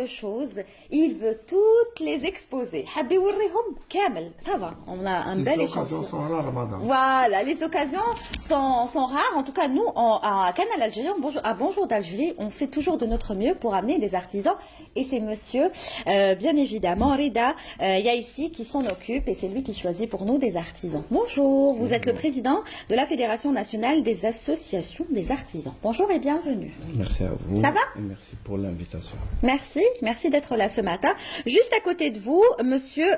de choses. Il veut toutes les exposer. حابب يوريهم كامل. Ça va, on a un bel échantillon. Les occasions sont rares, madame. Voilà, les occasions sont rares. En tout cas, nous, à Canal Algérie, à Bonjour d'Algérie, on fait toujours de notre mieux pour amener des artisans. Et c'est monsieur, bien évidemment, Rida Yaissi, qui s'en occupe. Et c'est lui qui choisit pour nous des artisans. Bonjour, vous êtes le président de la Fédération nationale des associations des artisans. Bonjour et bienvenue. Merci à vous. Ça va? Et merci pour l'invitation. Merci d'être là ce matin. Juste à côté de vous, monsieur,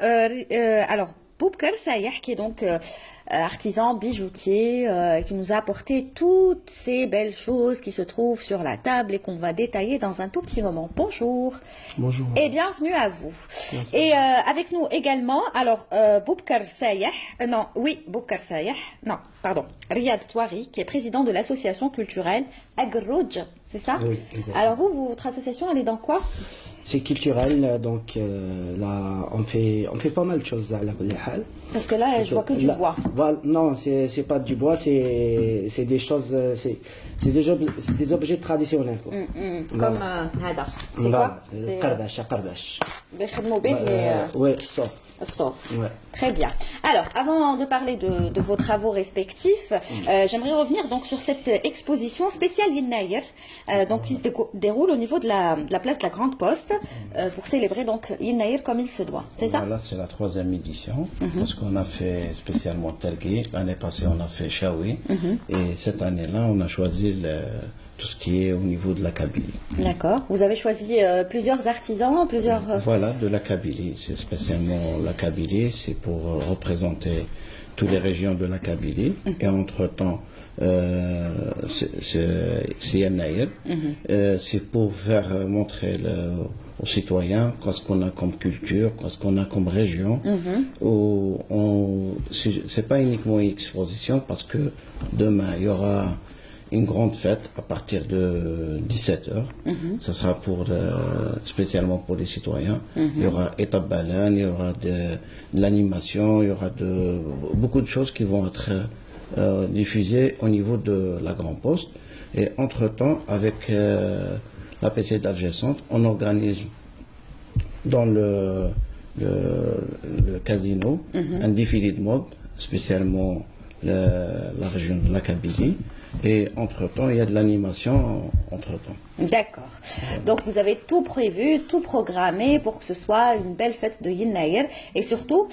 alors, Boubkar Sayah, qui est donc artisan bijoutier, qui nous a apporté toutes ces belles choses qui se trouvent sur la table et qu'on va détailler dans un tout petit moment. Bonjour. Bonjour. Et bienvenue à vous. Merci. Et avec nous également, alors, Boubkar Sayah, Boubkar Sayah, non, pardon, Riyad Touari, qui est président de l'association culturelle Agrouj, c'est ça? Oui, exactement. Alors vous, votre association, elle est dans quoi? C'est culturel, donc là, on fait pas mal de choses à la Hal. Parce que là, je vois que du bois. Voilà, non, c'est pas du bois, c'est des choses, c'est des objets traditionnels. Quoi. Comme Hada. C'est quoi? C'est Kardash. بيخدموا به les Oui, sauf. الصوف. Ouais. Très bien. Alors, avant de parler de vos travaux respectifs, j'aimerais revenir donc sur cette exposition spéciale Yennaïr, donc qui se déroule au niveau de la place de la Grande Poste, pour célébrer donc Yennaïr comme il se doit. C'est ça? Voilà, c'est la 3e édition. Parce qu'on a fait spécialement Telgui. L'année passée, on a fait Chaoui. Et cette année-là, on a choisi tout ce qui est au niveau de la Kabylie. D'accord. Vous avez choisi plusieurs artisans, plusieurs... Voilà, de la Kabylie. C'est spécialement la Kabylie. C'est pour représenter toutes les régions de la Kabylie. Et entre-temps, c'est Yennaïr. C'est pour faire montrer aux citoyens ce qu'on a comme culture, ce qu'on a comme région. C'est pas uniquement une exposition, parce que demain, il y aura une grande fête à partir de 17h. Ce sera spécialement pour les citoyens. Il y aura étape balane, il y aura de l'animation, il y aura beaucoup de choses qui vont être diffusées au niveau de la Grande Poste. Et entre-temps, avec la PC d'Alger Centre, on organise dans le casino un défilé de mode, spécialement la région de la Kabylie. Et entre-temps, il y a de l'animation entre-temps. D'accord. Donc vous avez tout prévu, tout programmé pour que ce soit une belle fête de Yennaïr et surtout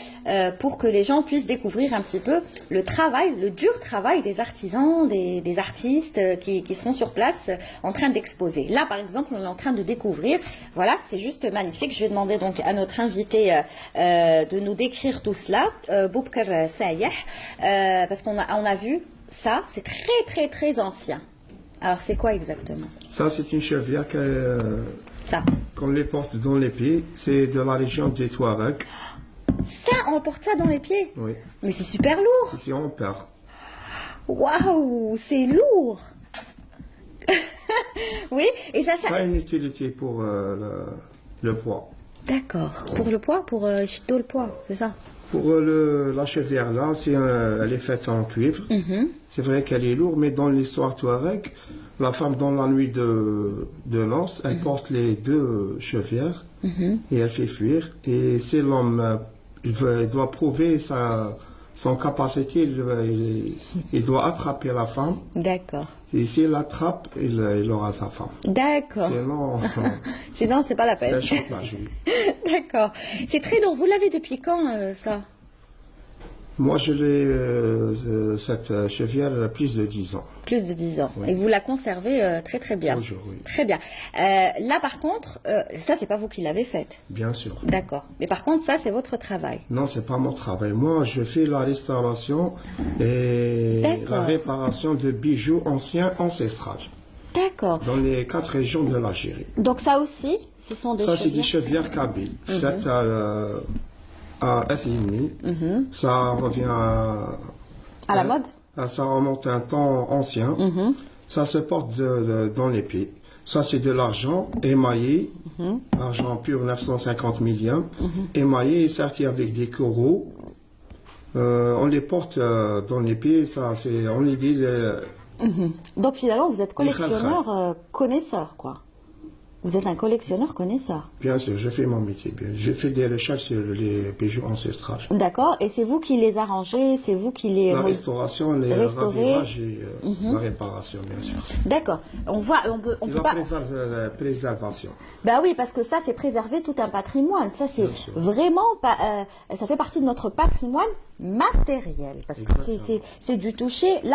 pour que les gens puissent découvrir un petit peu le travail, le dur travail des artisans, des artistes qui seront sur place en train d'exposer. Là par exemple, on est en train de découvrir, voilà, c'est juste magnifique. Je vais demander donc à notre invité de nous décrire tout cela, Boubkar Sayah, parce qu'on a vu ça, c'est très ancien. Alors, c'est quoi exactement? Ça, c'est une chevrière Ça. qu'on les porte dans les pieds. C'est de la région des Touaregs. Ça, on porte ça dans les pieds? Oui. Mais c'est super lourd. Ici, on perd. Waouh, c'est lourd. Oui, et ça... Ça a une utilité pour le poids. D'accord. Pour le poids, pour le poids, c'est ça? Pour la chevrière là, elle est faite en cuivre. C'est vrai qu'elle est lourde, mais dans l'histoire Touareg, la femme dans la nuit de noces, elle porte les deux chevrières et elle fait fuir. Et c'est l'homme, il doit prouver son capacité, il doit attraper la femme. D'accord. Et s'il l'attrape, il aura sa femme. D'accord. Sinon, c'est pas la peine. C'est un chantage. D'accord. C'est très lourd. Vous l'avez depuis quand, ça? Moi, je l'ai, cette chevrière, elle a plus de 10 ans. Plus de 10 ans. Oui. Et vous la conservez très bien. Toujours, oui. Très bien. Là, par contre, ça, c'est pas vous qui l'avez faite. Bien sûr. D'accord. Mais par contre, ça, c'est votre travail. Non, c'est pas mon travail. Moi, je fais la restauration et la réparation de bijoux anciens ancestrales. D'accord. Dans les 4 régions de l'Algérie. Donc ça aussi, ce sont des Ça, c'est des chevrières kabyles. Faites à Ethimni. Ça revient à la mode. Ça remonte à un temps ancien. Ça se porte dans les pieds. Ça, c'est de l'argent émaillé, argent pur 950 millions, émaillé et serti avec des coraux. On les porte dans les pieds, ça, on les dit... Donc finalement, vous êtes collectionneur, connaisseur, quoi. Vous êtes un collectionneur connaisseur. Bien sûr, je fais mon métier. Bien. Je fais des recherches sur les bijoux ancestrales. D'accord. Et c'est vous qui les arrangez, c'est vous qui les La restauration, les restaurez. ravirages et la réparation, bien sûr. D'accord. On voit, on peut La pas. préservation. Bah oui, parce que ça, c'est préserver tout un patrimoine. Ça, c'est Bien sûr. vraiment pas. Ça fait partie de notre patrimoine matériel, parce que c'est du toucher. Là,